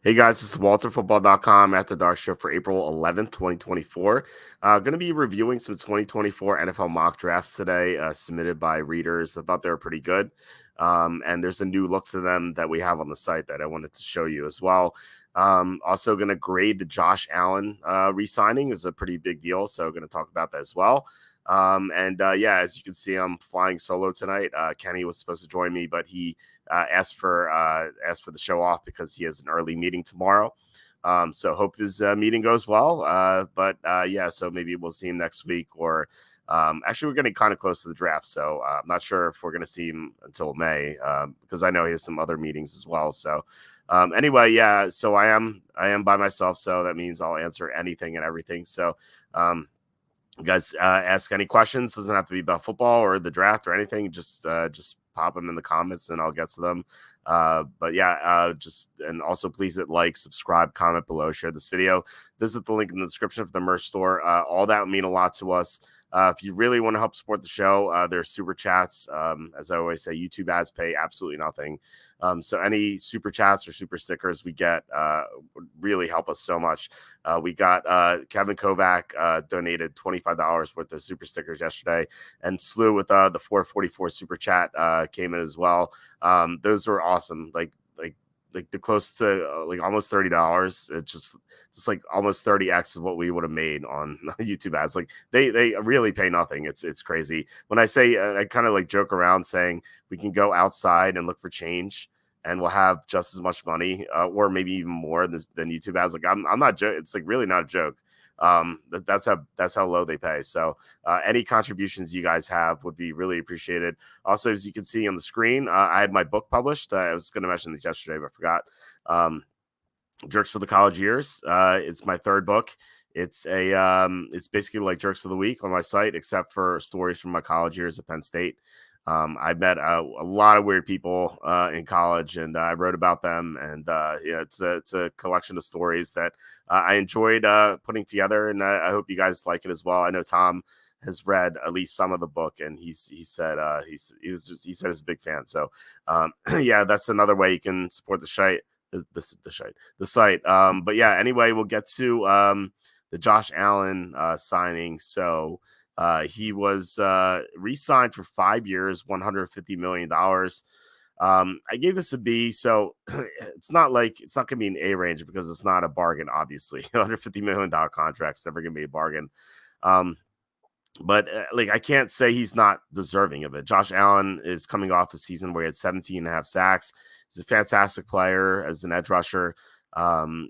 Hey guys, this is WalterFootball.com at the Dark Show for April 11th, 2024. Going to be reviewing some 2024 NFL mock drafts today, submitted by readers. I thought they were pretty good. And there's a new look to them that we have on the site that I wanted to show you as well. Also going to grade the Josh Allen re-signing is a pretty big deal. So going to talk about that as well. Yeah, as you can see, I'm flying solo tonight. Kenny was supposed to join me, but he asked for the show off because he has an early meeting tomorrow. So hope his meeting goes well. Yeah, so maybe we'll see him next week, or actually we're getting kind of close to the draft, so I'm not sure if we're going to see him until May, because I know he has some other meetings as well. So anyway, yeah, so I am by myself, so that means I'll answer anything and everything. So you guys ask any questions. Doesn't have to be about football or the draft or anything. Just pop them in the comments and I'll get to them. And also please hit like, subscribe, comment below, share this video. Visit the link in the description for the merch store. All that would mean a lot to us. If you really want to help support the show, there's super chats. As I always say, YouTube ads pay absolutely nothing. So any super chats or super stickers we get would really help us so much. We got Kevin Kovac donated $25 worth of super stickers yesterday, and Slew with the 444 super chat came in as well. Those were awesome. Like the close to like almost $30. It's just like almost 30x of what we would have made on YouTube ads. Like they really pay nothing. It's crazy. When I say I kind of like joke around saying we can go outside and look for change and we'll have just as much money, or maybe even more than YouTube ads. Like I'm not joking. It's like really not a joke. That's how low they pay. So any contributions you guys have would be really appreciated. Also, as you can see on the screen, I had my book published. I was going to mention this yesterday, but I forgot. Jerks of the College Years. It's my third book. It's basically like Jerks of the Week on my site, except for stories from my college years at Penn State. I met a lot of weird people in college, and I wrote about them. And yeah, it's a collection of stories that I enjoyed putting together, and I hope you guys like it as well. I know Tom has read at least some of the book, and he said he said he's a big fan. So yeah, that's another way you can support the site. The site. But yeah, anyway, we'll get to the Josh Allen signing. So he was re-signed for 5 years, $150 million. I gave this a B, so it's not going to be an A range because it's not a bargain, obviously. $150 million contract's never going to be a bargain. But like I can't say he's not deserving of it. Josh Allen is coming off a season where he had 17 and a half sacks. He's a fantastic player as an edge rusher.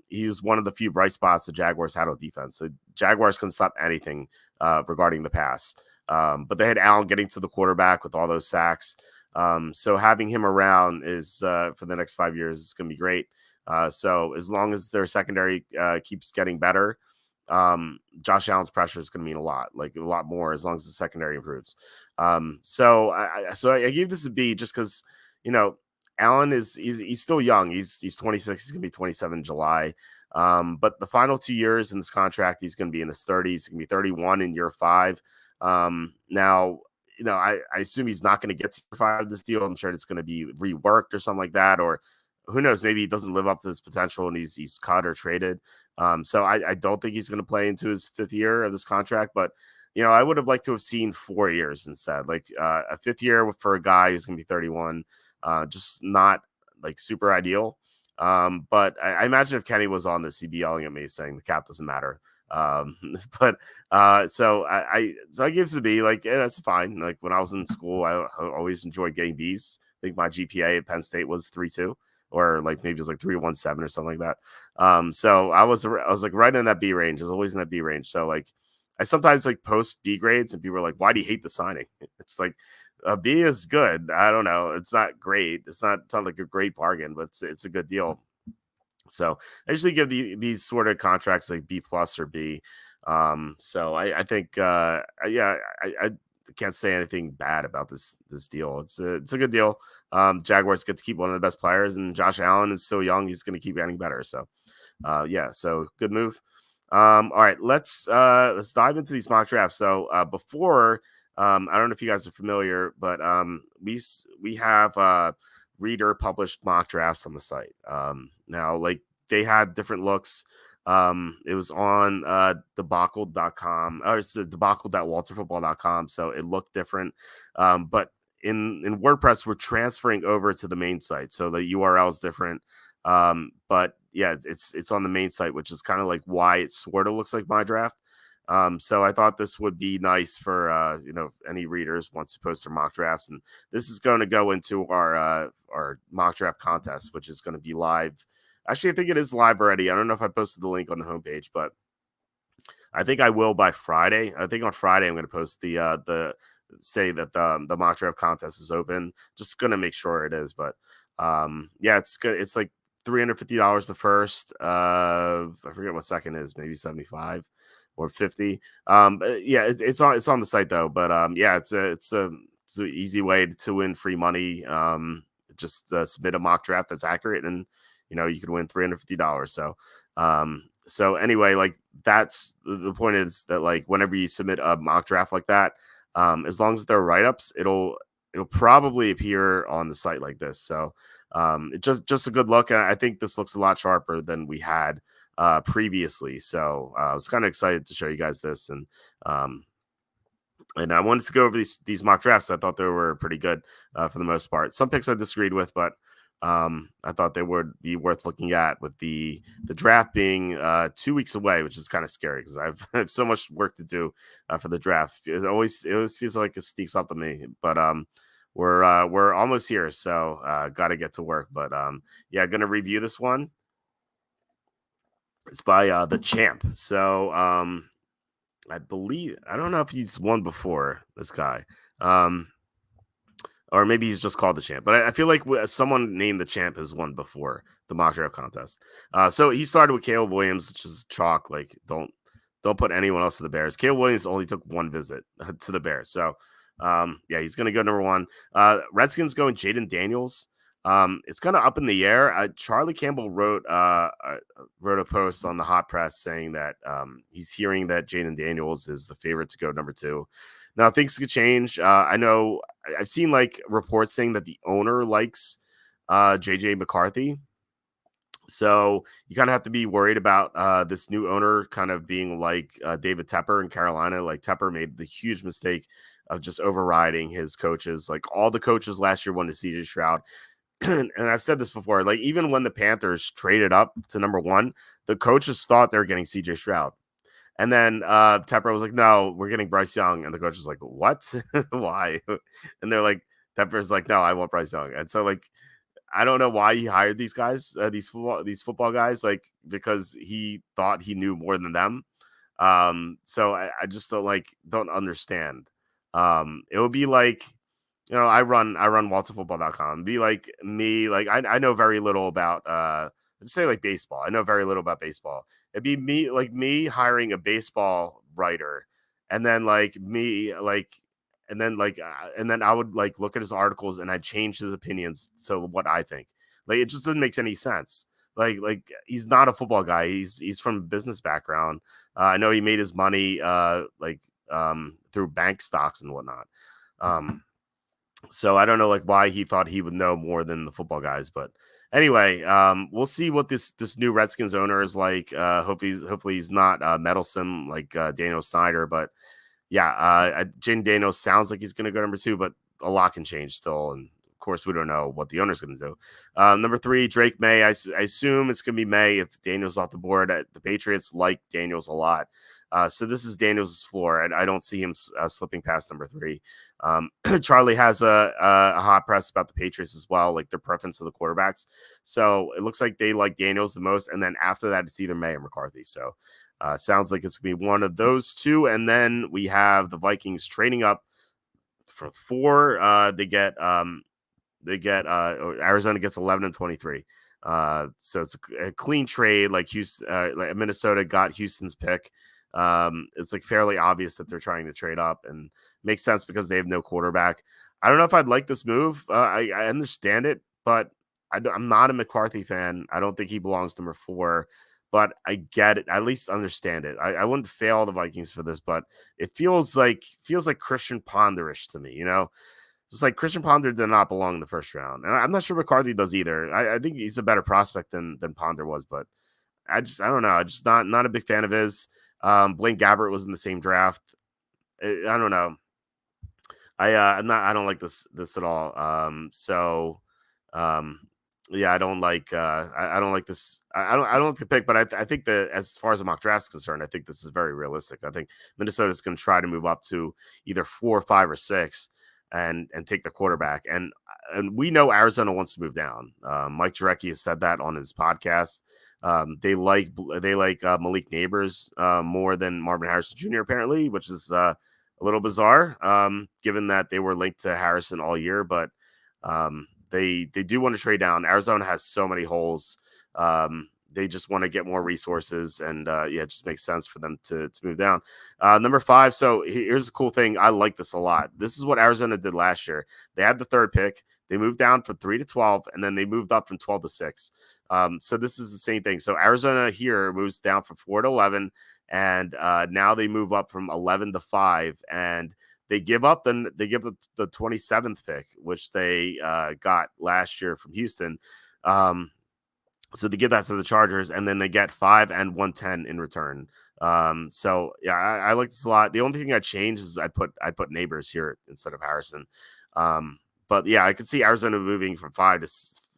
He was one of the few bright spots the Jaguars had on defense. The Jaguars couldn't stop anything regarding the pass. But they had Allen getting to the quarterback with all those sacks. So having him around is for the next 5 years is going to be great. So as long as their secondary keeps getting better, Josh Allen's pressure is going to mean a lot more as long as the secondary improves. So I gave this a B just because, Allen he's still young. He's 26. He's going to be 27 in July. But the final 2 years in this contract, he's going to be in his 30s. He's going to be 31 in year 5. Now, I assume he's not going to get to year 5 of this deal. I'm sure it's going to be reworked or something like that, or who knows, maybe he doesn't live up to his potential and he's cut or traded. So I don't think he's going to play into his 5th year of this contract, but I would have liked to have seen 4 years instead, like a 5th year for a guy who's going to be 31. Just not like super ideal. But I imagine if Kenny was on this, he'd be yelling at me saying the cap doesn't matter. So I give this a B. Like, yeah, that's fine. Like when I was in school, I always enjoyed getting B's. I think my GPA at Penn State was 3.2, or like maybe it was like 3.17 or something like that. So I was like right in that B range. I was always in that B range. So like I sometimes like post B grades and people are like, why do you hate the signing? It's like a B is good. I don't know. It's not great. It's not like a great bargain, but it's a good deal. So I usually give these sort of contracts like B plus or B. So I think yeah, I can't say anything bad about this deal. It's a good deal. Jaguars get to keep one of the best players, and Josh Allen is so young; he's going to keep getting better. So yeah, so good move. All right, let's dive into these mock drafts. So before, I don't know if you guys are familiar, but we have reader published mock drafts on the site. Now, like they had different looks. It was on debacle.com, or it's debacle.walterfootball.com, so it looked different. But in WordPress, we're transferring over to the main site, so the URL is different. But yeah, it's on the main site, which is kind of like why it sort of looks like my draft. So I thought this would be nice for any readers wants to post their mock drafts, and this is going to go into our mock draft contest, which is going to be live. Actually, I think it is live already. I don't know if I posted the link on the homepage, but I think I will by Friday. I think on Friday I'm going to post the say that the mock draft contest is open. Just going to make sure it is, but yeah, it's good. It's like $350 the first. I forget what second is, maybe 75 or 50. Yeah, it's on the site though. But yeah, it's an easy way to win free money. Just submit a mock draft that's accurate, and you could win $350. So anyway, like that's the point is that like whenever you submit a mock draft like that, as long as they're write-ups, it'll probably appear on the site like this. So it just a good look. And I think this looks a lot sharper than we had previously. So I was kind of excited to show you guys this, and I wanted to go over these mock drafts. I thought they were pretty good for the most part. Some picks I disagreed with, but I thought they would be worth looking at, with the draft being 2 weeks away, which is kind of scary because I have so much work to do for the draft. It always feels like it sneaks up to me, but we're almost here, so got to get to work. But yeah, gonna review this one. It's by the Champ. So I don't know if he's won before, this guy. Or maybe he's just called the Champ. But I feel like someone named the Champ has won before the mock draft contest. So he started with Caleb Williams, which is chalk. Like, don't put anyone else to the Bears. Caleb Williams only took one visit to the Bears. So, yeah, he's going to go number one. Redskins going Jaden Daniels. It's kind of up in the air. Charlie Campbell wrote a post on the Hot Press saying that he's hearing that Jaden Daniels is the favorite to go number two. Now, things could change. I know I've seen like reports saying that the owner likes JJ McCarthy. So you kind of have to be worried about this new owner kind of being like David Tepper in Carolina. Like, Tepper made the huge mistake of just overriding his coaches. Like, all the coaches last year wanted CJ Stroud. And I've said this before, like, even when the Panthers traded up to number one, the coaches thought they were getting CJ Stroud. And then Tepper was like, no, we're getting Bryce Young. And the coach was like, what? Why? And they're like, Tepper's like, no, I want Bryce Young. And so, like, I don't know why he hired these guys, these football guys, like, because he thought he knew more than them. So I just don't understand. It would be like, I run walterfootball.com. Be like me, like I know very little about let's say like baseball. I know very little about baseball. It'd be me hiring a baseball writer, and then and then I would like look at his articles and I'd change his opinions to what I think. Like, it just doesn't make any sense. Like he's not a football guy. He's from a business background. I know he made his money through bank stocks and whatnot. So I don't know like why he thought he would know more than the football guys, but anyway, we'll see what this new Redskins owner is like. Hopefully he's not meddlesome like Daniel Snyder, but yeah, Jaden Daniels sounds like he's going to go number two, but a lot can change still, and of course we don't know what the owner's going to do. Number three, Drake May. I assume it's going to be May if Daniels off the board. The Patriots like Daniels a lot. So this is Daniels' floor, and I don't see him slipping past number three. Charlie has a hot press about the Patriots as well, like their preference of the quarterbacks. So it looks like they like Daniels the most, and then after that, it's either May or McCarthy. So sounds like it's going to be one of those two. And then we have the Vikings trading up from 4. They get Arizona gets 11 and 23. So it's a clean trade. Like Houston, like Minnesota got Houston's pick. It's like fairly obvious that they're trying to trade up, and makes sense because they have no quarterback. I don't know if I'd like this move. I understand it, but I'm not a McCarthy fan. I don't think he belongs number 4, but I get it. I at least understand it. I wouldn't fail the Vikings for this, but it feels like Christian Ponderish to me, It's like Christian Ponder did not belong in the first round, and I'm not sure McCarthy does either. I think he's a better prospect than Ponder was, but I don't know. I just not a big fan of his. Blaine Gabbert was in the same draft. I don't know. I don't like this at all. Um yeah, I don't like I don't like this. I don't like the pick, but I think that as far as the mock draft is concerned, I think this is very realistic. I think Minnesota's going to try to move up to either 4, 5, or 6 and take the quarterback. And we know Arizona wants to move down. Mike Jurecki has said that on his podcast. They like Malik Neighbors more than Marvin Harrison Jr. apparently, which is a little bizarre, given that they were linked to Harrison all year. But they do want to trade down. Arizona has so many holes. They just want to get more resources, and yeah, it just makes sense for them to move down. Number 5. So here's a cool thing. I like this a lot. This is what Arizona did last year. They had the 3rd pick. They moved down from 3 to 12, and then they moved up from 12 to 6. So this is the same thing. So Arizona here moves down from 4 to 11, and now they move up from 11 to 5, and they give up the 27th pick, which they got last year from Houston. So they give that to the Chargers, and then they get 5 and 110 in return. So yeah, I like this a lot. The only thing I changed is I put Neighbors here instead of Harrison. But yeah, I could see Arizona moving from 5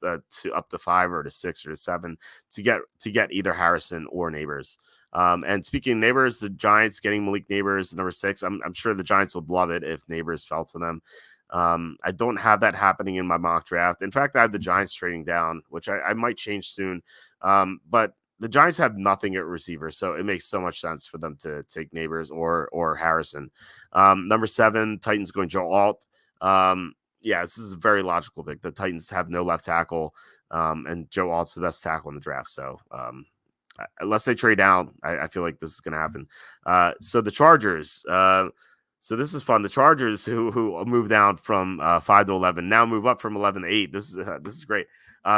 to up to 5 or to 6 or to 7 to get either Harrison or Neighbors. And speaking of Neighbors, the Giants getting Malik Neighbors number 6. I'm sure the Giants would love it if Neighbors fell to them. I don't have that happening in my mock draft. In fact, I have the Giants trading down, which I might change soon. But the Giants have nothing at receiver, so it makes so much sense for them to take Neighbors or Harrison. Number 7, Titans going Joe Alt. Yeah, this is a very logical pick. The Titans have no left tackle, and Joe Alt's the best tackle in the draft. So unless they trade down, I feel like this is going to happen. So the Chargers. So this is fun. The Chargers, who moved down from 5 to 11, now move up from 11 to 8. This is great.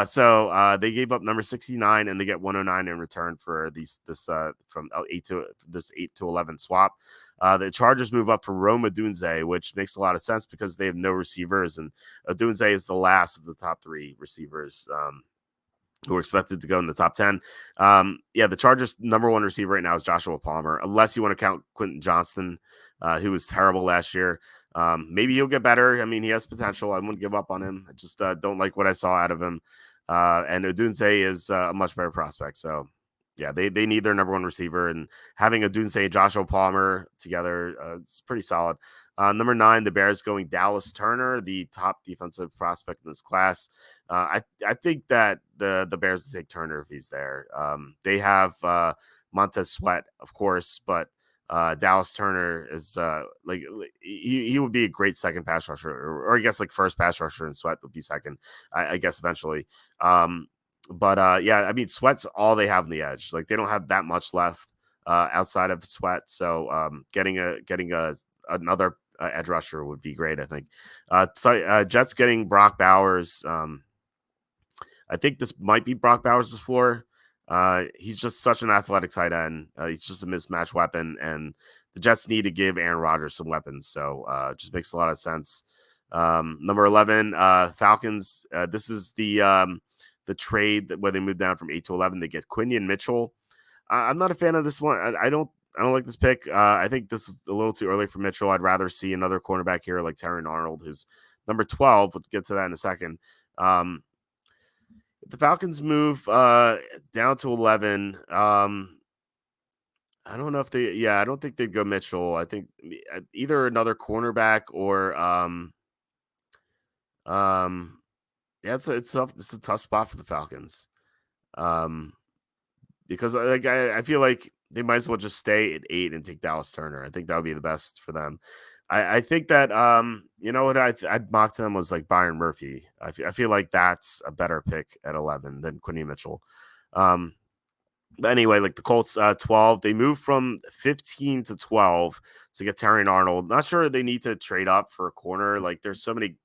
So they gave up number 69, and they get 109 in return for this from 8 to 11 swap. The Chargers move up for Rome Odunze, which makes a lot of sense because they have no receivers, and Odunze is the last of the top 3 receivers who are expected to go in the top 10. Yeah, the Chargers' number 1 receiver right now is Joshua Palmer, unless you want to count Quentin Johnston, who was terrible last year. Maybe he'll get better. I mean, he has potential. I wouldn't give up on him. I just don't like what I saw out of him. And Odunze is a much better prospect. So, yeah, they need their number 1 receiver, and having Odunze and Joshua Palmer together, it's pretty solid. Number 9, the Bears going Dallas Turner, the top defensive prospect in this class. I think that the Bears will take Turner if he's there. They have Montez Sweat, of course, but Dallas Turner is like he would be a great second pass rusher, or I guess like first pass rusher, and Sweat would be second, I guess eventually. But yeah, I mean, Sweat's all they have on the edge. Like they don't have that much left outside of Sweat. So getting another edge rusher would be great, I think. Jets getting Brock Bowers. I think this might be Brock Bowers' floor. He's just such an athletic tight end. He's just a mismatch weapon, and the Jets need to give Aaron Rodgers some weapons. So it just makes a lot of sense. Number 11, Falcons. This is the trade where they moved down from 8 to 11. They get Quinion Mitchell. I'm not a fan of this one. I don't like this pick. I think this is a little too early for Mitchell. I'd rather see another cornerback here like Terry Arnold, who's number 12. We'll get to that in a second. The Falcons move down to 11. I don't know if I don't think they'd go Mitchell. I think either another cornerback or yeah, it's a tough spot for the Falcons. Because like I feel like they might as well just stay at 8 and take Dallas Turner. I think that would be the best for them. I think that you know what I'd mock them was like Byron Murphy. I feel like that's a better pick at 11 than Quinny Mitchell. But anyway, like the Colts 12, they move from 15 to 12 to get Terry Arnold. Not sure they need to trade up for a corner. Like there's so many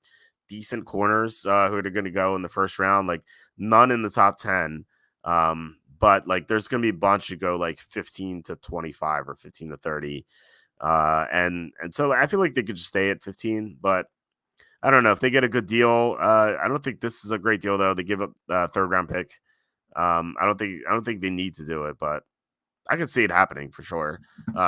decent corners who are going to go in the first round. Like none in the top 10. But like there's going to be a bunch who go like 15 to 25 or 15 to 30. And so I feel like they could just stay at 15, but I don't know if they get a good deal. I don't think this is a great deal though. They give up a third round pick. I don't think they need to do it, but I could see it happening for sure.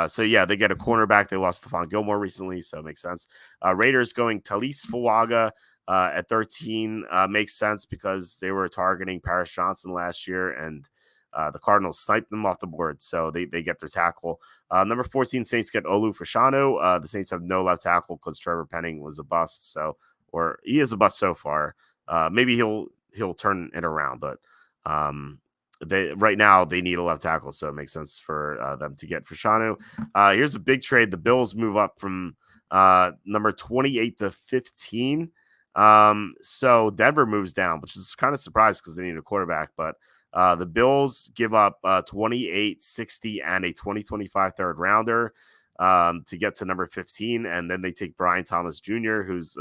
So yeah, they get a cornerback. They lost Stephon Gilmore recently, so it makes sense. Raiders going Talise Fuaga at 13 makes sense because they were targeting Paris Johnson last year, and the Cardinals sniped them off the board, so they get their tackle. Number 14, Saints get Olu Fashanu. The Saints have no left tackle because Trevor Penning was a bust, or he is a bust so far. Maybe he'll turn it around, but they right now they need a left tackle, so it makes sense for them to get Fashanu. Here's a big trade. The Bills move up from number 28 to 15. So Denver moves down, which is kind of surprised because they need a quarterback, but the Bills give up 28, 60, and a 2025 third rounder to get to number 15. And then they take Brian Thomas Jr., who's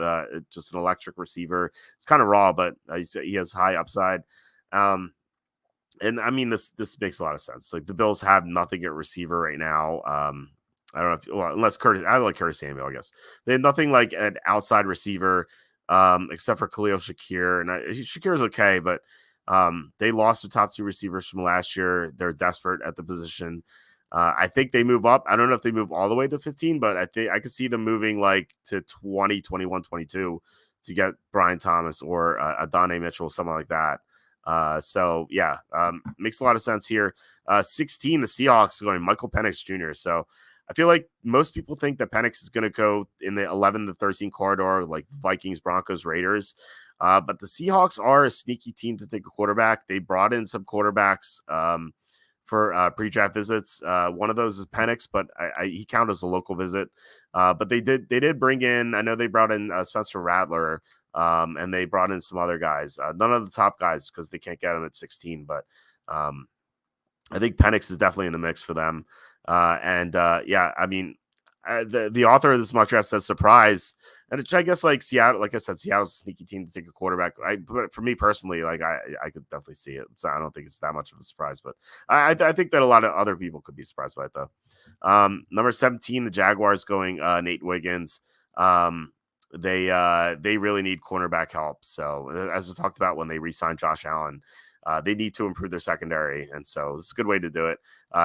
just an electric receiver. It's kind of raw, but he has high upside. And I mean, this makes a lot of sense. Like the Bills have nothing at receiver right now. I don't know if unless Curtis, I like Curtis Samuel, I guess. They have nothing like an outside receiver, except for Khalil Shakir. And Shakir's okay, but they lost the top two receivers from last year. They're desperate at the position. I think they move up. I don't know if they move all the way to 15, but I think I could see them moving like to 20, 21, 22 to get Brian Thomas or Adonai Mitchell, something like that. So yeah, makes a lot of sense here. 16, the Seahawks going Michael Penix Jr. So I feel like most people think that Penix is going to go in the 11 to 13 corridor, like Vikings, Broncos, Raiders. But the Seahawks are a sneaky team to take a quarterback. They brought in some quarterbacks for pre-draft visits. One of those is Penix, but he counted as a local visit. But they did bring in. I know they brought in Spencer Rattler. And they brought in some other guys, none of the top guys because they can't get them at 16. But I think Penix is definitely in the mix for them. Yeah, I mean, the author of this mock draft says surprise, and I guess like Seattle, like I said, Seattle's a sneaky team to take a quarterback. But for me personally, like I could definitely see it. So I don't think it's that much of a surprise, but I think that a lot of other people could be surprised by it though. Number 17, the Jaguars going Nate Wiggins. They really need cornerback help. So as I talked about when they re-signed Josh Allen, they need to improve their secondary, and so this is a good way to do it.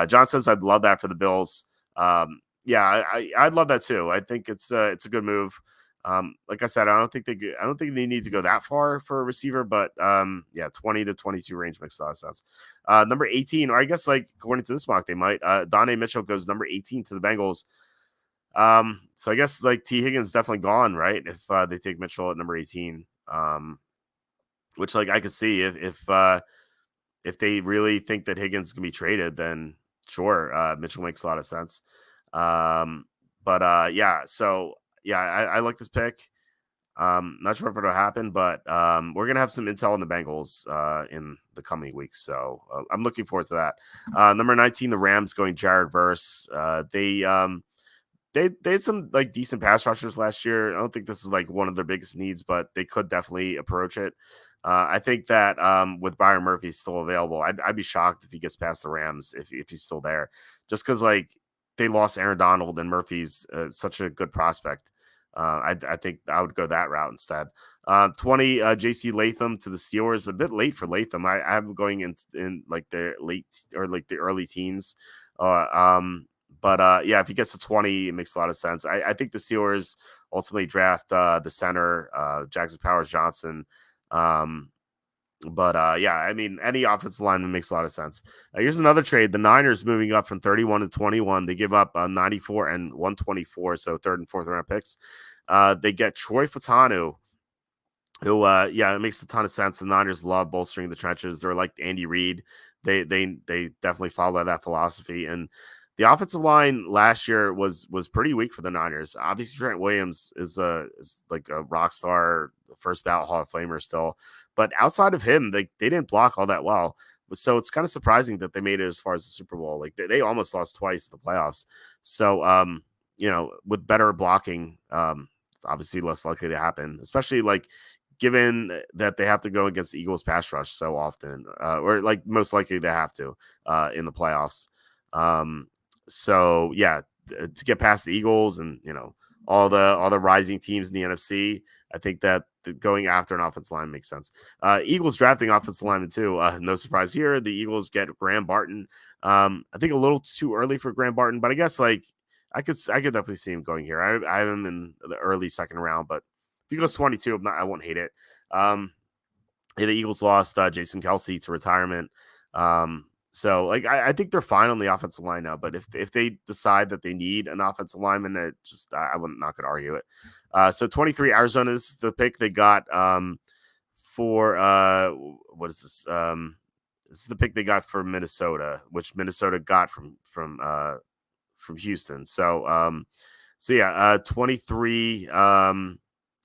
John says I'd love that for the Bills. Yeah, I'd love that too. I think it's a good move. Like I said, I don't think they need to go that far for a receiver, but yeah, 20 to 22 range makes a lot of sense. Number 18, or I guess like according to this mock, they might. Donnie Mitchell goes number 18 to the Bengals. So I guess like T. Higgins definitely gone, right? If they take Mitchell at number 18, which like I could see if they really think that Higgins can be traded, then sure, Mitchell makes a lot of sense. Yeah, so yeah, I like this pick. Not sure if it'll happen, but we're gonna have some intel on the Bengals in the coming weeks, so I'm looking forward to that. Number 19, the Rams going Jared Verse. They had some like decent pass rushers last year. I don't think this is like one of their biggest needs, but they could definitely approach it. I think that with Byron Murphy still available, I'd be shocked if he gets past the Rams if he's still there, just because like they lost Aaron Donald and Murphy's such a good prospect. I think I would go that route instead. 20, JC Latham to the Steelers. A bit late for Latham. I have him going in like the late or like the early teens. Yeah, if he gets to 20, it makes a lot of sense. I think the Steelers ultimately draft the center, Jackson Powers Johnson. Yeah, I mean, any offensive lineman makes a lot of sense. Here's another trade. The Niners moving up from 31 to 21. They give up 94 and 124, so third and fourth round picks. They get Troy Fatanu, who, yeah, it makes a ton of sense. The Niners love bolstering the trenches. They're like Andy Reid. They definitely follow that philosophy. And the offensive line last year was pretty weak for the Niners. Obviously, Trent Williams is like a rock star, first ballot Hall of Famer still. But outside of him, they didn't block all that well. So it's kind of surprising that they made it as far as the Super Bowl. Like they almost lost twice in the playoffs. So with better blocking, it's obviously less likely to happen, especially like given that they have to go against the Eagles pass rush so often, or like most likely they have to in the playoffs. So yeah, to get past the Eagles and all the rising teams in the NFC. I think that going after an offensive line makes sense. Eagles drafting offensive lineman too. No surprise here. The Eagles get Graham Barton. I think a little too early for Graham Barton, but I guess like I could definitely see him going here. I have him in the early second round, but if he goes 22, I won't hate it. Um, the Eagles lost Jason Kelsey to retirement. So like I think they're fine on the offensive line now, but if they decide that they need an offensive lineman, it just I wouldn't not gonna argue it. So 23 Arizona is the pick they got for what is this? This is the pick they got for Minnesota, which Minnesota got from Houston. So yeah, 23.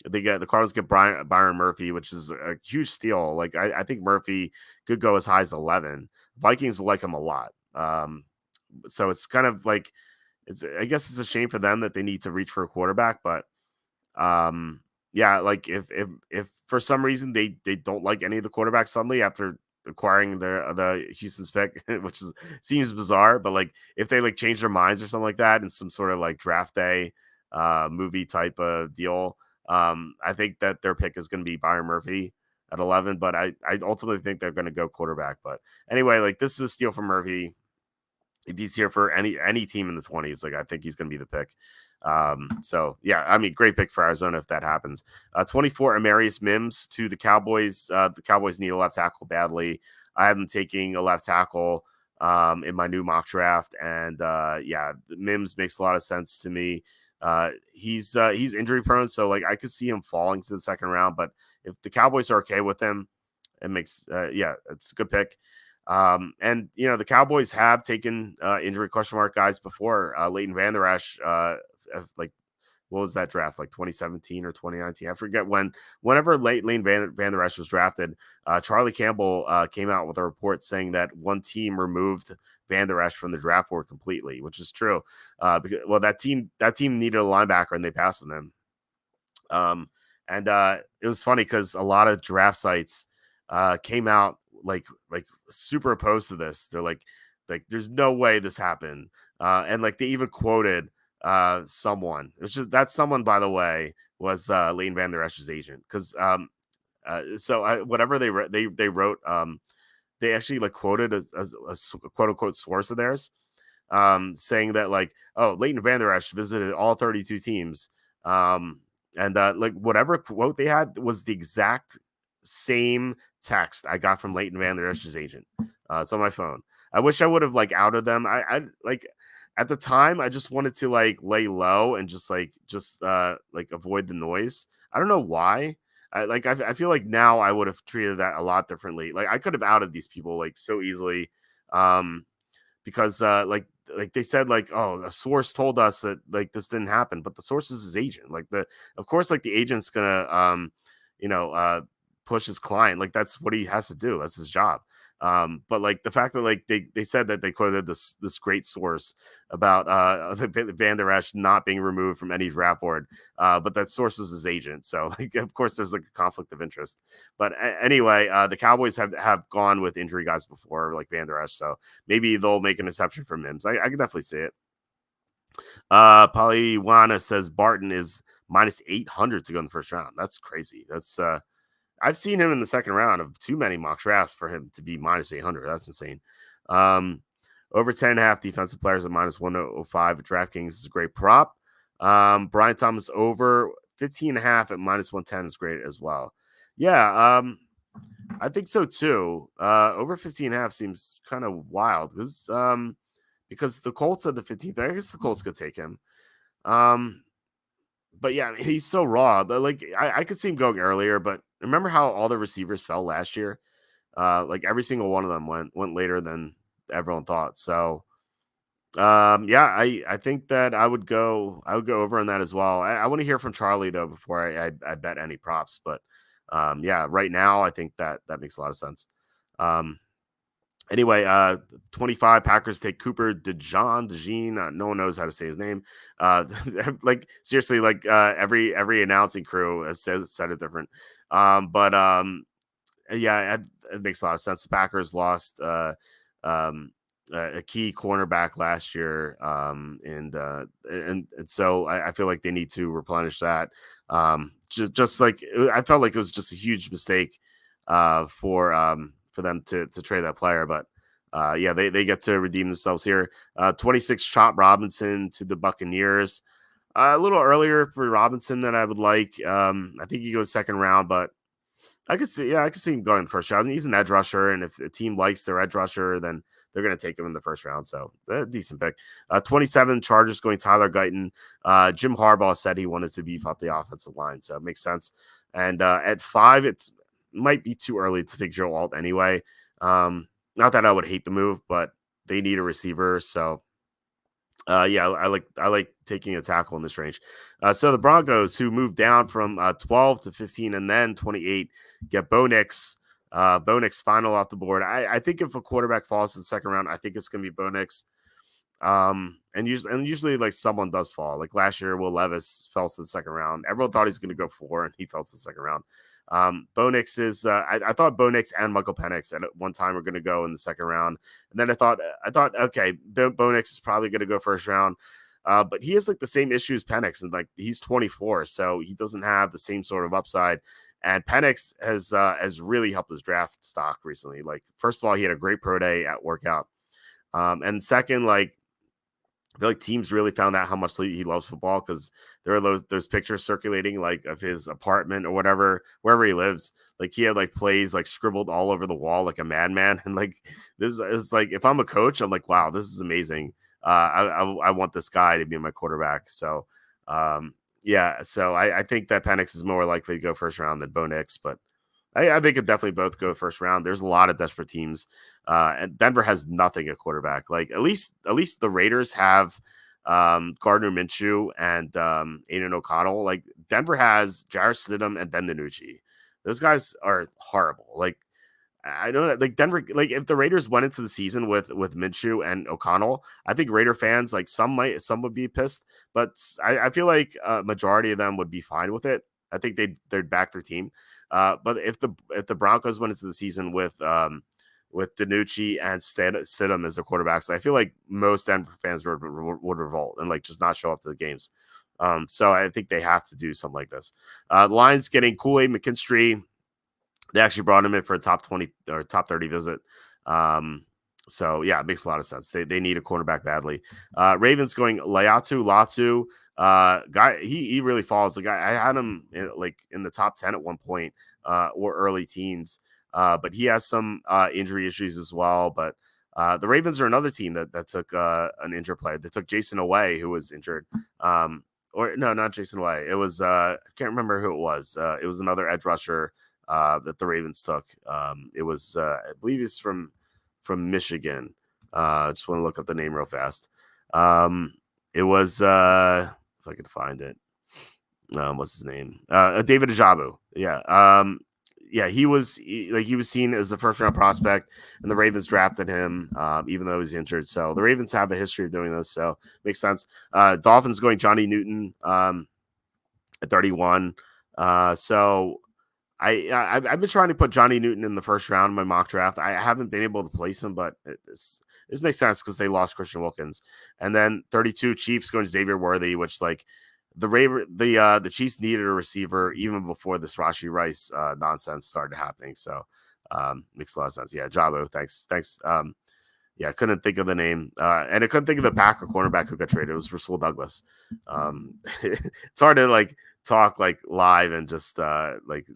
They get the Cardinals get Byron Murphy, which is a huge steal. Like I think Murphy could go as high as 11. Vikings like him a lot. So it's kind of like I guess it's a shame for them that they need to reach for a quarterback, but um yeah, like if for some reason they don't like any of the quarterbacks suddenly after acquiring the Houston's pick, which seems bizarre, but like if they like change their minds or something like that in some sort of like draft day movie type of deal, I think that their pick is going to be Byron Murphy at 11, but I ultimately think they're going to go quarterback. But anyway, like this is a steal for Murphy. If he's here for any team in the 20s, like I think he's going to be the pick. So yeah, I mean, great pick for Arizona if that happens. 24 Amarius Mims to the Cowboys. The Cowboys need a left tackle badly. I have them taking a left tackle in my new mock draft, and yeah, Mims makes a lot of sense to me. He's injury prone, so like I could see him falling to the second round, but if the Cowboys are okay with him, it makes yeah, it's a good pick. And you know, the Cowboys have taken injury question mark guys before. Leighton Van Der Esch, like what was that draft, like 2017 or 2019? I forget whenever Leighton Van Der Esch was drafted, Charlie Campbell came out with a report saying that one team removed Van Der Esch from the draft board completely, which is true. Because well, that team needed a linebacker and they passed on him. And it was funny because a lot of draft sites came out like super opposed to this. They're like there's no way this happened. And like they even quoted someone. It was just that someone, by the way, was Leighton Van Der Esch's agent. Because whatever they wrote, they actually like quoted a quote unquote source of theirs, saying that like, oh, Leighton Van Der Esch visited all 32 teams. And like whatever quote they had was the exact same text I got from Leighton Van Der Esch's agent. It's on my phone. I wish I would have like outed them. I like at the time I just wanted to like lay low and just like avoid the noise. I don't know why. I feel like now I would have treated that a lot differently. Like I could have outed these people like so easily. Because like they said like, oh, a source told us that like this didn't happen, but the source is his agent. Like of course like the agent's gonna you know push his client. Like that's what he has to do. That's his job. But like the fact that like they said that they quoted this great source about the Van Der Esch not being removed from any draft board, but that source is his agent. So like of course there's like a conflict of interest. But anyway, the Cowboys have gone with injury guys before, like Van Der Esch, so maybe they'll make an exception for Mims. I can definitely see it. Polywana says Barton is minus 800 to go in the first round. That's crazy. That's I've seen him in the second round of too many mock drafts for him to be minus 800. That's insane. Over 10.5 defensive players at minus 105 at DraftKings is a great prop. Brian Thomas over 15.5 at minus 110 is great as well. Yeah, I think so too. Over 15.5 seems kind of wild because the Colts had the 15th. I guess the Colts could take him. But yeah, he's so raw. But like I could see him going earlier, but remember how all the receivers fell last year? Like every single one of them went later than everyone thought. So yeah, I think that I would go over on that as well. I want to hear from Charlie though before I bet any props. But yeah, right now I think that makes a lot of sense. Anyway, 25 Packers take Cooper DeJean. No one knows how to say his name. Like seriously, like every announcing crew has said it different. But yeah, it makes a lot of sense. The Packers lost a key cornerback last year, and so I feel like they need to replenish that. Just like I felt like it was just a huge mistake for them to trade that player, but yeah, they get to redeem themselves here. 26 Chop Robinson to the Buccaneers. A little earlier for Robinson than I would like. I think he goes second round, but I could see him going first round. He's an edge rusher, and if a team likes their edge rusher, then they're going to take him in the first round. So decent pick. 27 Chargers going Tyler Guyton. Jim Harbaugh said he wanted to beef up the offensive line, so it makes sense. And at 5, it might be too early to take Joe Alt anyway. Not that I would hate the move, but they need a receiver, so yeah, I like taking a tackle in this range. So the Broncos, who moved down from 12 to 15 and then 28, get Bo Nix. Bo Nix final off the board. I think if a quarterback falls in the second round, I think it's going to be Bo Nix. And usually like someone does fall. Like last year, Will Levis fell to the second round. Everyone thought he was going to go 4, and he fell to the second round. Bo Nix is I thought Bo Nix and Michael Penix at one time were going to go in the second round, and then I thought okay, Bo Nix is probably going to go first round, but he has like the same issue as Penix, and like he's 24, so he doesn't have the same sort of upside. And Penix has really helped his draft stock recently. Like first of all, he had a great pro day at workout, and second, like I feel like teams really found out how much he loves football because there are those pictures circulating like of his apartment or whatever, wherever he lives. Like he had like plays like scribbled all over the wall like a madman. And like this is like if I'm a coach, I'm like, wow, this is amazing. I want this guy to be my quarterback. So yeah, so I think that Penix is more likely to go first round than Bo Nix, but I think it definitely both go first round. There's a lot of desperate teams, and Denver has nothing at quarterback. Like at least the Raiders have Gardner Minshew and Aiden O'Connell. Like Denver has Jarrett Stidham and Ben DiNucci. Those guys are horrible. Like I know that like Denver, like if the Raiders went into the season with Minshew and O'Connell, I think Raider fans like some would be pissed, but I feel like a majority of them would be fine with it. I think they'd back their team. But if the Broncos went into the season with DiNucci and Stidham as their quarterbacks, I feel like most Denver fans would revolt and like just not show up to the games. So I think they have to do something like this. The Lions getting Kool-Aid McKinstry. They actually brought him in for a top 20 or top 30 visit. So yeah, it makes a lot of sense. They need a cornerback badly. Ravens going Latu. Guy, he really falls. The guy I had him in the top 10 at one point, or early teens. But he has some injury issues as well. But the Ravens are another team that took an injured player. They took Jason Away, who was injured. Or no, not Jason Away. It was I can't remember who it was. It was another edge rusher that the Ravens took. It was I believe he's from Michigan. Just want to look up the name real fast. It was if I could find it. What's his name? David Ajabu. Yeah. Yeah, he was seen as the first round prospect, and the Ravens drafted him, even though he was injured. So the Ravens have a history of doing this, so makes sense. Dolphins going Johnny Newton at 31. So I've been trying to put Johnny Newton in the first round in my mock draft. I haven't been able to place him, but this makes sense because they lost Christian Wilkins. And then 32 Chiefs going to Xavier Worthy, which like the Chiefs needed a receiver even before this Rashee Rice nonsense started happening. So makes a lot of sense. Yeah, Jabo, thanks. Yeah, I couldn't think of the name, and I couldn't think of the Packer cornerback who got traded. It was Rasul Douglas. It's hard to like talk like live and just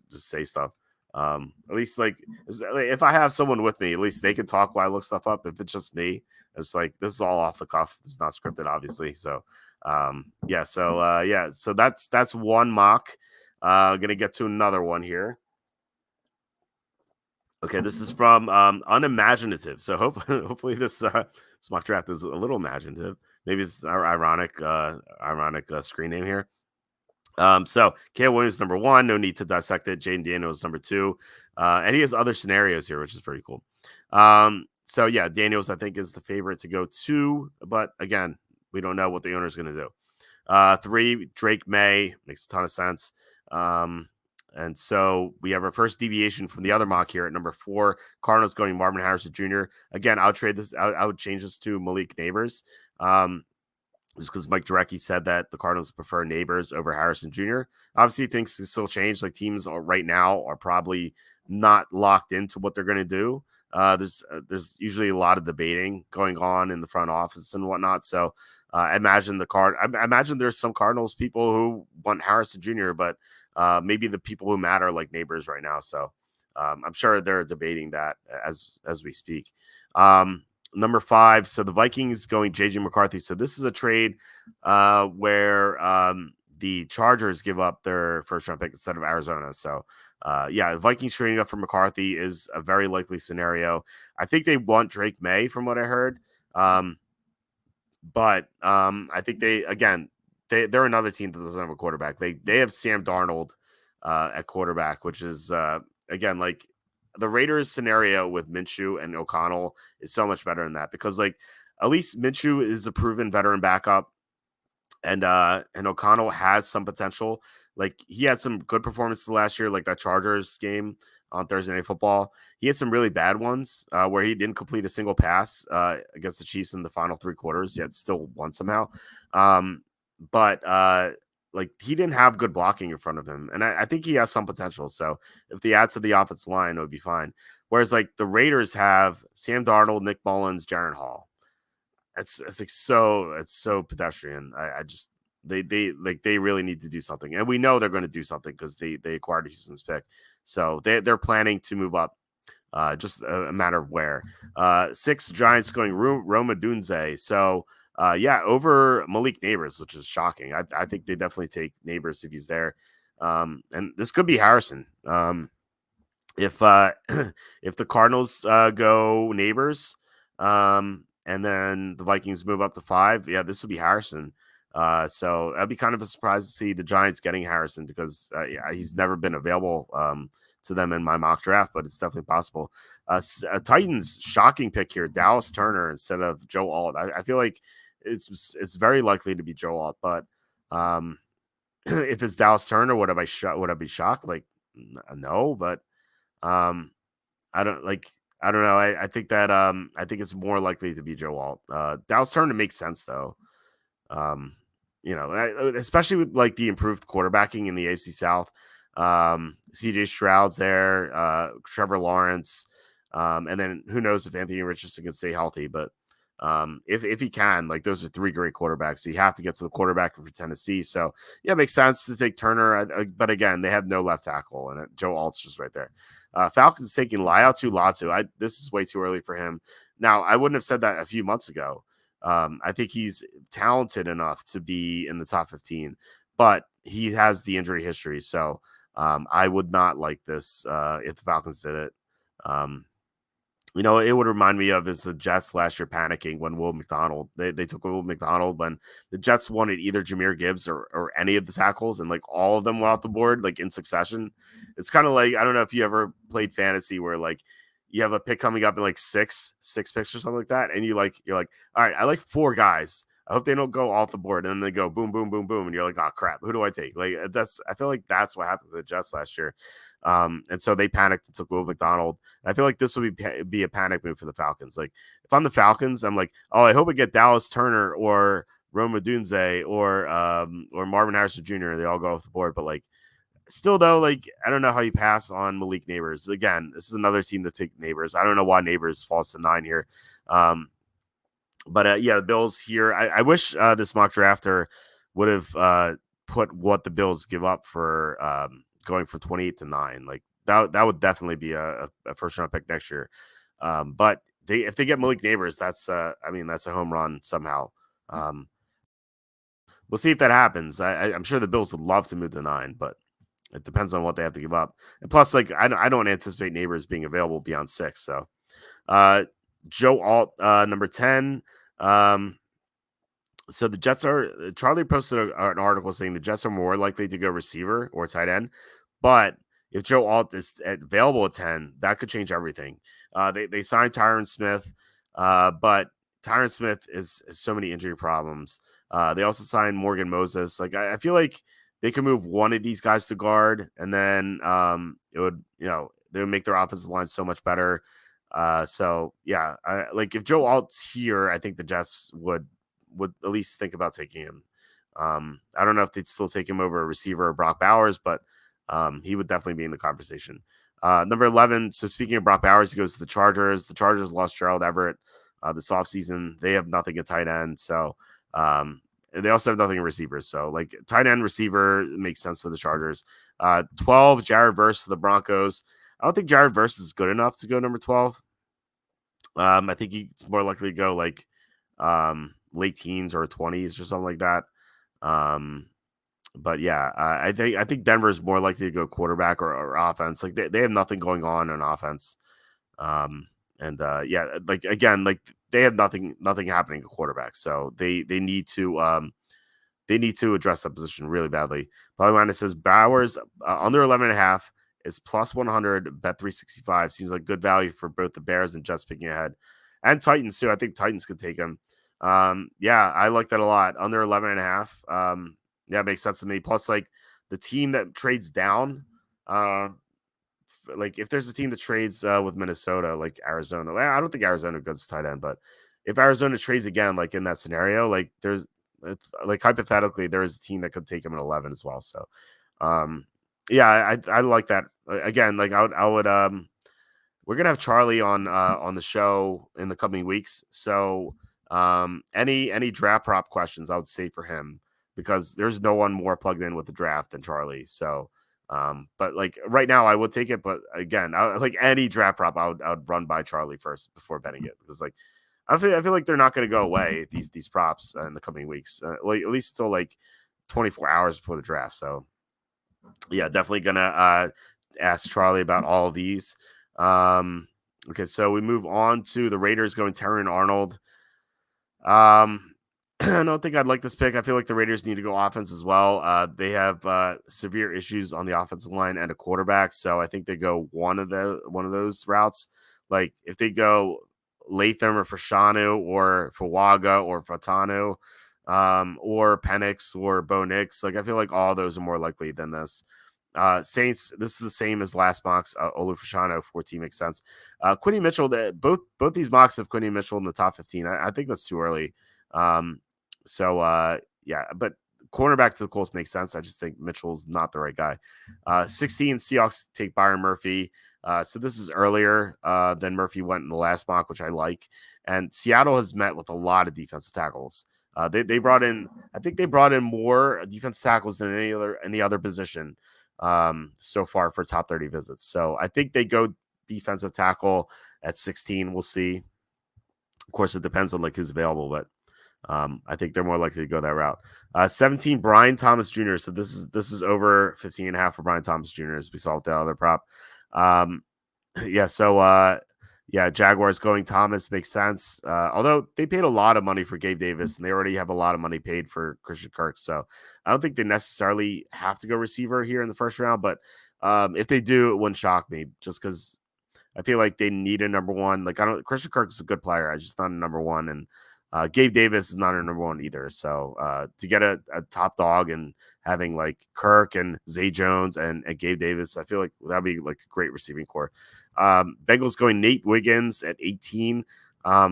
say stuff. At least like if I have someone with me, at least they can talk while I look stuff up. If it's just me, it's like this is all off the cuff. It's not scripted, obviously. So so that's one mock. Gonna get to another one here. Okay, this is from Unimaginative. So hopefully this mock draft is a little imaginative. Maybe it's our ironic screen name here. So Caleb Williams number 1, no need to dissect it. Jaden Daniels number 2, and he has other scenarios here, which is pretty cool. So yeah, Daniels I think is the favorite to go 2, but again, we don't know what the owner is going to do. 3, Drake May makes a ton of sense. And so we have our first deviation from the other mock here at number 4. Cardinals going Marvin Harrison Jr. Again, I would change this to Malik Neighbors. Just because Mike Jurecki said that the Cardinals prefer Neighbors over Harrison Jr. Obviously, things can still change. Like teams right now are probably not locked into what they're going to do. There's usually a lot of debating going on in the front office and whatnot. So I imagine I imagine there's some Cardinals people who want Harrison Jr., but maybe the people who matter like Neighbors right now. So I'm sure they're debating that as we speak. Number 5, so the Vikings going JJ McCarthy. So this is a trade where the Chargers give up their first round pick instead of Arizona. So the Vikings trading up for McCarthy is a very likely scenario. I think they want Drake May from what I heard. But I think they're another team that doesn't have a quarterback. They have Sam Darnold at quarterback, which is again like the Raiders scenario with Minshew and O'Connell is so much better than that because like at least Minshew is a proven veteran backup and O'Connell has some potential. Like he had some good performances last year, like that Chargers game on Thursday Night Football. He had some really bad ones where he didn't complete a single pass against the Chiefs in the final 3 quarters, yet still won somehow. But like he didn't have good blocking in front of him, and I think he has some potential. So if they add to the offensive line, it would be fine. Whereas like the Raiders have Sam Darnold, Nick Mullins, Jaron Hall. It's so pedestrian. I just they really need to do something, and we know they're going to do something because they acquired Houston's pick, so they're planning to move up. Just a matter of where. 6 Giants going Roma Dunze. So over Malik Neighbors, which is shocking. I think they definitely take Neighbors if he's there. And this could be Harrison. If if the Cardinals go Neighbors, and then the Vikings move up to 5, this would be Harrison. So that'd be kind of a surprise to see the Giants getting Harrison because he's never been available to them in my mock draft, but it's definitely possible. Titans shocking pick here, Dallas Turner instead of Joe Alt. I feel like it's very likely to be Joe Alt, but if it's Dallas Turner, would I be shocked? Like no, but I don't know. I think that I think it's more likely to be Joe Alt. Dallas Turner makes sense though. Especially with like the improved quarterbacking in the AFC South. CJ Stroud's there, Trevor Lawrence, and then who knows if Anthony Richardson can stay healthy. But if he can, like those are 3 great quarterbacks. So you have to get to the quarterback for Tennessee. So yeah, it makes sense to take Turner. But again, they have no left tackle, and Joe Alt's just right there. Falcons taking Latu. This is way too early for him. Now, I wouldn't have said that a few months ago. I think he's talented enough to be in the top 15, but he has the injury history. So I would not like this if the Falcons did it. It would remind me of is the Jets last year panicking when Will McDonald, they took Will McDonald when the Jets wanted either Jahmyr Gibbs or any of the tackles, and like all of them went off the board like in succession. It's kind of like, I don't know if you ever played fantasy where like you have a pick coming up in like six picks or something like that, and you're like, all right, I like 4 guys. I hope they don't go off the board, and then they go boom, boom, boom, boom, and you're like, oh crap, who do I take? Like I feel like that's what happened to the Jets last year, and so they panicked and took Will McDonald. And I feel like this would be a panic move for the Falcons. Like if I'm the Falcons, I'm like, oh, I hope I get Dallas Turner or Roma Dunze or Marvin Harrison Jr. They all go off the board, but like still though, like I don't know how you pass on Malik Neighbors. Again, this is another team that take Neighbors. I don't know why Neighbors falls to 9 here. But the Bills here. I wish this mock drafter would have put what the Bills give up for going from 28 to 9. Like that would definitely be a first round pick next year. But if they get Malik Neighbors, that's a home run somehow. We'll see if that happens. I'm sure the Bills would love to move to 9, but it depends on what they have to give up. And plus, like I don't anticipate Neighbors being available beyond 6. So Joe Alt, number 10. So the Jets Charlie posted an article saying the Jets are more likely to go receiver or tight end, but if Joe Alt is available at 10, that could change everything. They signed Tyron Smith, but Tyron Smith has so many injury problems. They also signed Morgan Moses. Like I feel like they could move one of these guys to guard, and then it would, they would make their offensive line so much better. So yeah, like if Joe Alt's here, I think the Jets would at least think about taking him. I don't know if they'd still take him over a receiver or Brock Bowers, but he would definitely be in the conversation. Number 11. So speaking of Brock Bowers, he goes to the Chargers. The Chargers lost Gerald Everett this offseason. They have nothing at tight end. So they also have nothing in receivers. So like tight end receiver makes sense for the Chargers. 12, Jared Verse to the Broncos. I don't think Jared Verse is good enough to go number 12. I think he's more likely to go like late teens or 20s or something like that. But yeah, I think Denver is more likely to go quarterback or offense. Like they have nothing going on offense. Yeah, like again, like they have nothing happening at quarterback. So they need to address that position really badly. Polyminus says Bowers under 11.5 is plus 100. Bet 365 seems like good value for both the Bears and Jets picking ahead, and Titans too. I think Titans could take him. Yeah, I like that a lot. Under 11.5. Yeah, it makes sense to me. Plus, like the team that trades down, like if there's a team that trades with Minnesota, like Arizona, I don't think Arizona goes to tight end, but if Arizona trades again, like in that scenario, like there's like hypothetically there is a team that could take him at 11 as well. So, yeah, I like that. Again, like I would we're gonna have Charlie on the show in the coming weeks. So any draft prop questions I would say for him, because there's no one more plugged in with the draft than Charlie. So but like right now I would take it, but again, like any draft prop I would run by Charlie first before betting it, because like I feel like they're not going to go away, these props in the coming weeks, like at least until like 24 hours before the draft. So yeah, definitely gonna ask Charlie about all of these. Okay, so we move on to the Raiders going Terran Arnold. I don't think I'd like this pick. I feel like the Raiders need to go offense as well. They have severe issues on the offensive line and a quarterback, so I think they go one of those routes. Like if they go Latham or Fashanu or Fawaga or Fatanu, or Penix or Bo Nix, like I feel like all those are more likely than this. Saints, this is the same as last mocks. Olu Fashanu 14 makes sense. Quinny Mitchell, both these mocks have Quinny Mitchell in the top 15. I think that's too early. Yeah, but cornerback to the Colts makes sense. I just think Mitchell's not the right guy. 16, Seahawks take Byron Murphy. So this is earlier than Murphy went in the last mock, which I like. And Seattle has met with a lot of defensive tackles. They brought in, I think they brought in more defensive tackles than any other position so far for top 30 visits. So I think they go defensive tackle at 16. We'll see. Of course, it depends on like who's available, but I think they're more likely to go that route. 17, Brian Thomas Jr. So this is over 15.5 for Brian Thomas Jr. as we saw with the other prop. Yeah, so yeah, Jaguars going Thomas makes sense. Although they paid a lot of money for Gabe Davis and they already have a lot of money paid for Christian Kirk. So I don't think they necessarily have to go receiver here in the first round, but if they do, it wouldn't shock me, just because I feel like they need a number one. Like Christian Kirk is a good player. I just not a number one. And Gabe Davis is not a number one either. So to get a top dog and having like Kirk and Zay Jones and Gabe Davis, I feel like that'd be like a great receiving core. Bengals going Nate Wiggins at 18. Yeah,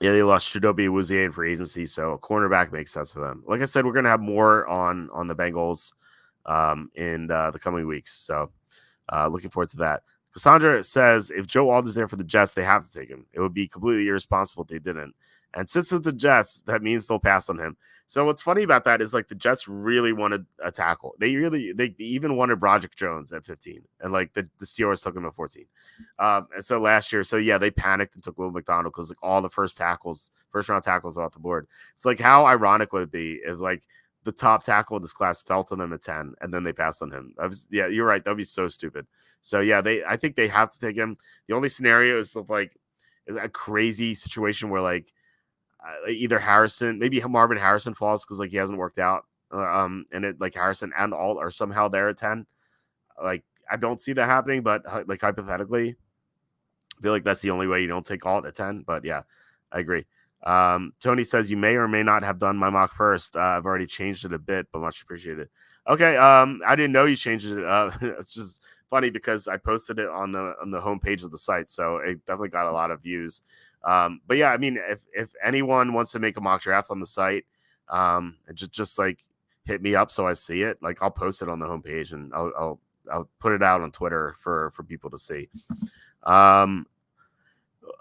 they lost Chidobe Awuzie in free agency, so a cornerback makes sense for them. Like I said, we're gonna have more on the Bengals in the coming weeks. So looking forward to that. Cassandra says if Joe Alt is there for the Jets, they have to take him. It would be completely irresponsible if they didn't. And since it's the Jets, that means they'll pass on him. So what's funny about that is like the Jets really wanted a tackle. They even wanted Broderick Jones at 15, and like the Steelers took him at 14. And so last year, so yeah, they panicked and took Will McDonald because like all the first round tackles are off the board. It's like how ironic would it be if like the top tackle in this class fell to them at 10 and then they passed on him? Yeah, you're right. That'd be so stupid. So yeah, I think they have to take him. The only scenario is like a crazy situation where like either Harrison, maybe Marvin Harrison falls because like he hasn't worked out, and it like Harrison and Alt are somehow there at 10. Like I don't see that happening, but like hypothetically, I feel like that's the only way you don't take Alt at 10. But yeah, I agree. Tony says you may or may not have done my mock first. I've already changed it a bit, but much appreciated. Okay. I didn't know you changed it. It's just funny because I posted it on the homepage of the site, so it definitely got a lot of views. But yeah, I mean, if anyone wants to make a mock draft on the site, just like hit me up so I see it. Like I'll post it on the homepage and I'll put it out on Twitter for people to see.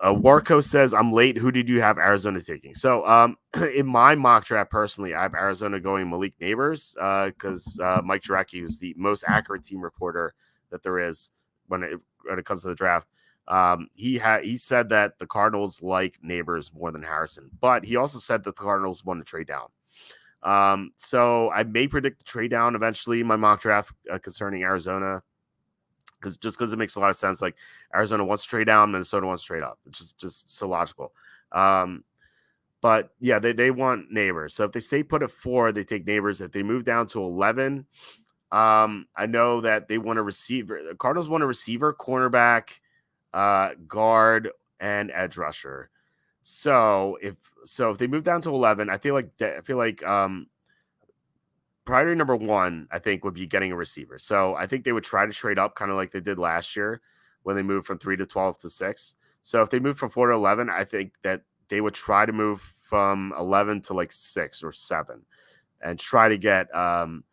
Warco says, I'm late. Who did you have Arizona taking? So in my mock draft, personally, I have Arizona going Malik Neighbors because Mike Jurecki, who's the most accurate team reporter that there is when it comes to the draft, he said that the Cardinals like Neighbors more than Harrison, but he also said that the Cardinals want to trade down. So I may predict the trade down eventually in my mock draft concerning Arizona. Because it makes a lot of sense. Like Arizona wants to trade down, Minnesota wants to trade up, which is just so logical. But yeah, they want Neighbors. So if they stay put at 4, they take Neighbors. If they move down to 11, I know that they want a receiver. The Cardinals want a receiver, cornerback, guard, and edge rusher. So if they move down to 11, I feel like priority number 1, I think, would be getting a receiver. So I think they would try to trade up kind of like they did last year when they moved from 3 to 12 to 6. So if they move from 4 to 11, I think that they would try to move from 11 to like 6 or 7 and try to get one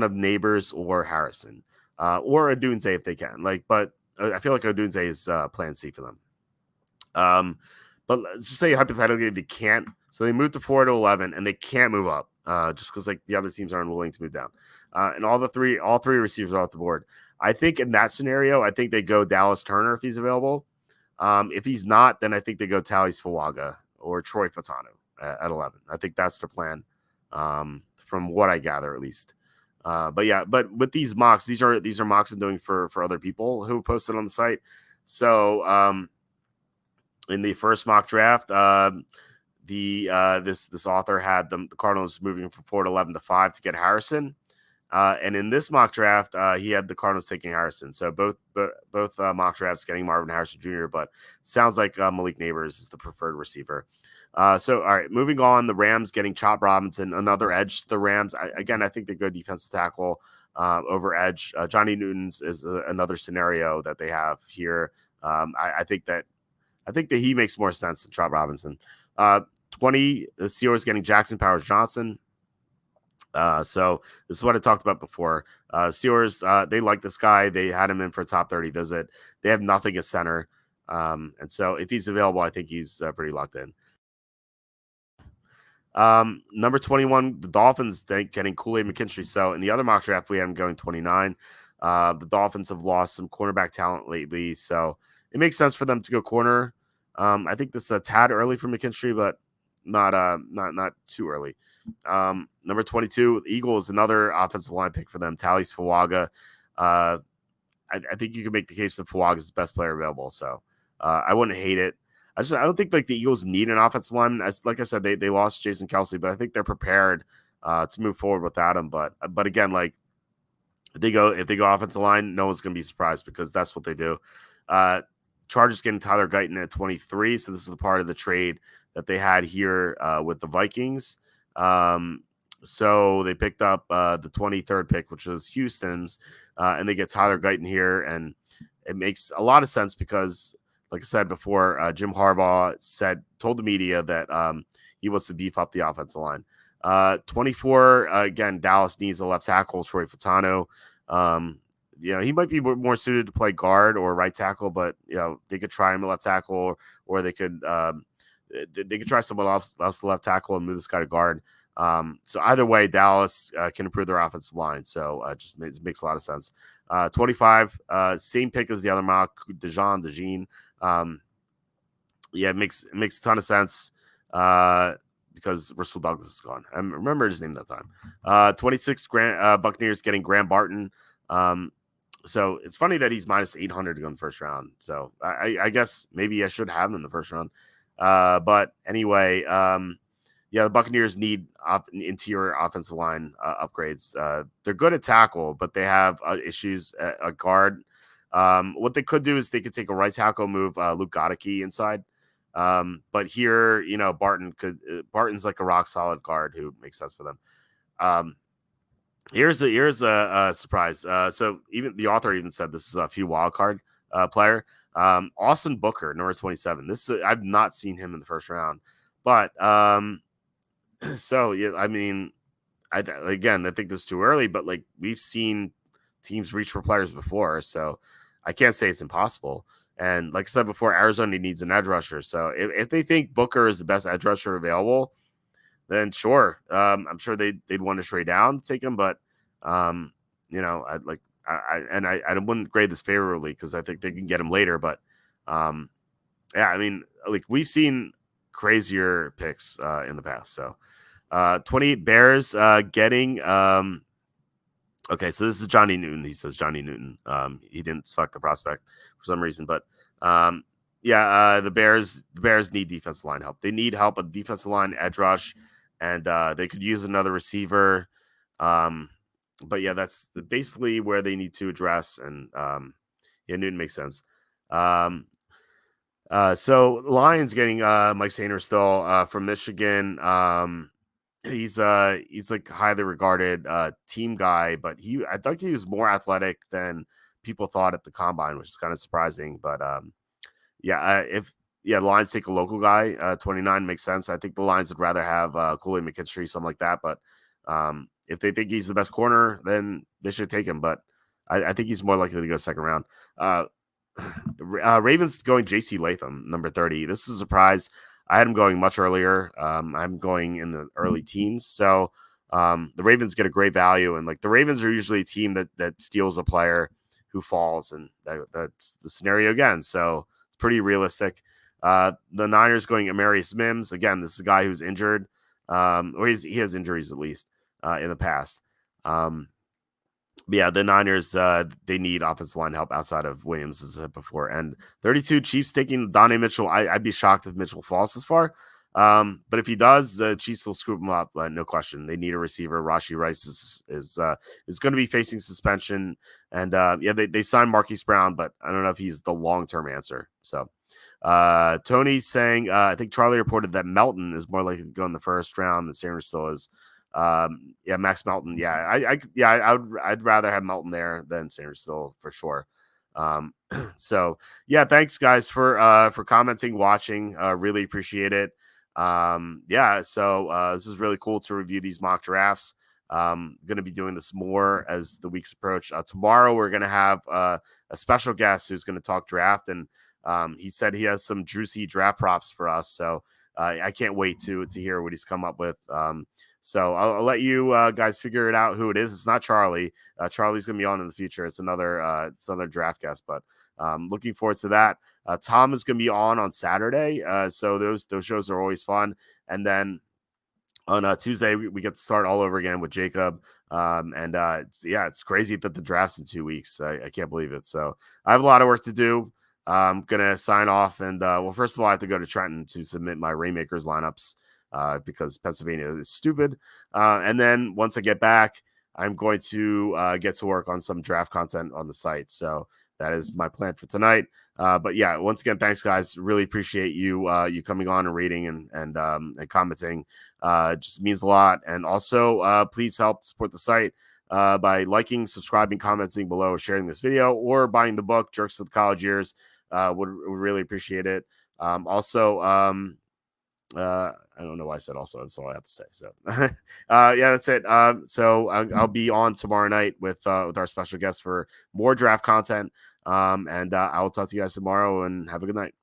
of Neighbors or Harrison or Odunze if they can. But I feel like Odunze is plan C for them. But let's just say hypothetically they can't. So they move to 4 to 11 and they can't move up just because like the other teams aren't willing to move down. And all three receivers are off the board. I think in that scenario, I think they go Dallas Turner if he's available. If he's not, then I think they go Tallis Fuaga or Troy Fatano at 11. I think that's the plan from what I gather, at least. But with these mocks, these are mocks I'm doing for other people who posted on the site. So in the first mock draft, this author had the Cardinals moving from 4 to 11 to 5 to get Harrison, and in this mock draft, he had the Cardinals taking Harrison. So both mock drafts getting Marvin Harrison Jr., but sounds like Malik Neighbors is the preferred receiver. So all right, moving on, the Rams getting Chop Robinson, another edge to the Rams. I think they go defensive tackle over edge. Johnny Newton's is another scenario that they have here. I think that he makes more sense than Chop Robinson. 20, the Steelers getting Jackson Powers Johnson. So this is what I talked about before. Steelers, they like this guy. They had him in for a top 30 visit. They have nothing at center. And so if he's available, I think he's pretty locked in. Number 21, the Dolphins getting Kool-Aid McKinstry. So in the other mock draft, we had him going 29. The Dolphins have lost some cornerback talent lately, so it makes sense for them to go corner. I think this is a tad early for McKinstry, but not too early. Number 22, Eagles, another offensive line pick for them. Tallis Fuaga. I think you can make the case that Fuaga is the best player available, so I wouldn't hate it. I don't think like the Eagles need an offensive lineman. Like I said, they lost Jason Kelsey, but I think they're prepared to move forward without him. But again, like if they go offensive line, no one's gonna be surprised because that's what they do. Chargers getting Tyler Guyton at 23, so this is the part of the trade that they had here with the Vikings. So they picked up the 23rd pick, which was Houston's, and they get Tyler Guyton here, and it makes a lot of sense because, like I said before, Jim Harbaugh told the media that he wants to beef up the offensive line. 24, again, Dallas needs a left tackle, Troy Fatano. He might be more suited to play guard or right tackle, but they could try him at left tackle, or they could try someone else left tackle and move this guy to guard. So either way, Dallas can improve their offensive line. So just makes a lot of sense. 25, same pick as the other mock, DeJean. It makes a ton of sense because Russell Douglas is gone. I remember his name that time. 26, Buccaneers getting Graham Barton. So it's funny that he's minus 800 to go in the first round. So I guess maybe I should have him in the first round. But anyway, the Buccaneers need interior offensive line upgrades. They're good at tackle, but they have issues at guard. What they could do is they could take a right tackle, move Luke Goedeke inside. But here, Barton's like a rock solid guard who makes sense for them. Here's a surprise. So even the author even said this is a few wild card player. Austin Booker, number 27. I've not seen him in the first round, but so yeah, I mean, I think this is too early, but like we've seen teams reach for players before, so I can't say it's impossible. And like I said before, Arizona needs an edge rusher. So if they think Booker is the best edge rusher available, then sure. I'm sure they'd want to trade down to take him, but I'd like I wouldn't grade this favorably because I think they can get him later. But yeah, I mean, like we've seen crazier picks in the past. So 28 Bears getting okay, so this is Johnny Newton. He says Johnny Newton. He didn't select the prospect for some reason, but the Bears need defensive line help. They need help at defensive line, edge rush, and they could use another receiver. But yeah, that's basically where they need to address. And yeah, Newton makes sense. So Lions getting Mike Sainer still from Michigan. He's like highly regarded team guy, but I thought he was more athletic than people thought at the combine, which is kind of surprising. But if the Lions take a local guy, 29 makes sense. I think the Lions would rather have Cooley McKinstry, something like that. But if they think he's the best corner, then they should take him. But I think he's more likely to go second round. Ravens going JC Latham, number 30. This is a surprise. I had him going much earlier. I'm going in the early teens. So the Ravens get a great value. And like the Ravens are usually a team that steals a player who falls. And that's the scenario again. So it's pretty realistic. The Niners going Amarius Mims. Again, this is a guy who's injured. Or he has injuries at least in the past. Yeah, the Niners, they need offensive line help outside of Williams, as I said before. And 32 Chiefs taking Donnie Mitchell. I'd be shocked if Mitchell falls this far. But if he does, the Chiefs will scoop him up, no question. They need a receiver. Rashee Rice is going to be facing suspension. And they signed Marquise Brown, but I don't know if he's the long-term answer. So Tony's saying, I think Charlie reported that Melton is more likely to go in the first round than Sanders still is. Max Melton. I'd rather have Melton there than Sanders still for sure. So yeah, thanks guys for commenting, watching. Really appreciate it. So this is really cool to review these mock drafts. Going to be doing this more as the weeks approach. Tomorrow we're going to have a special guest who's going to talk draft, and he said he has some juicy draft props for us. So I can't wait to hear what he's come up with. So I'll let you guys figure it out who it is. It's not Charlie. Charlie's going to be on in the future. It's another draft guest, but looking forward to that. Tom is going to be on Saturday. So those shows are always fun. And then on Tuesday, we get to start all over again with Jacob. It's crazy that the draft's in 2 weeks. I can't believe it. So I have a lot of work to do. I'm going to sign off. And first of all, I have to go to Trenton to submit my Rainmakers lineups. Because Pennsylvania is stupid. And then once I get back, I'm going to get to work on some draft content on the site. So that is my plan for tonight. But yeah, once again, thanks guys. Really appreciate you coming on and reading and commenting. Just means a lot. And also please help support the site by liking, subscribing, commenting below, sharing this video, or buying the book, Jerks of the College Years. Would really appreciate it. I don't know why I said also. That's all I have to say. So, that's it. So I'll be on tomorrow night with our special guest for more draft content. I will talk to you guys tomorrow and have a good night.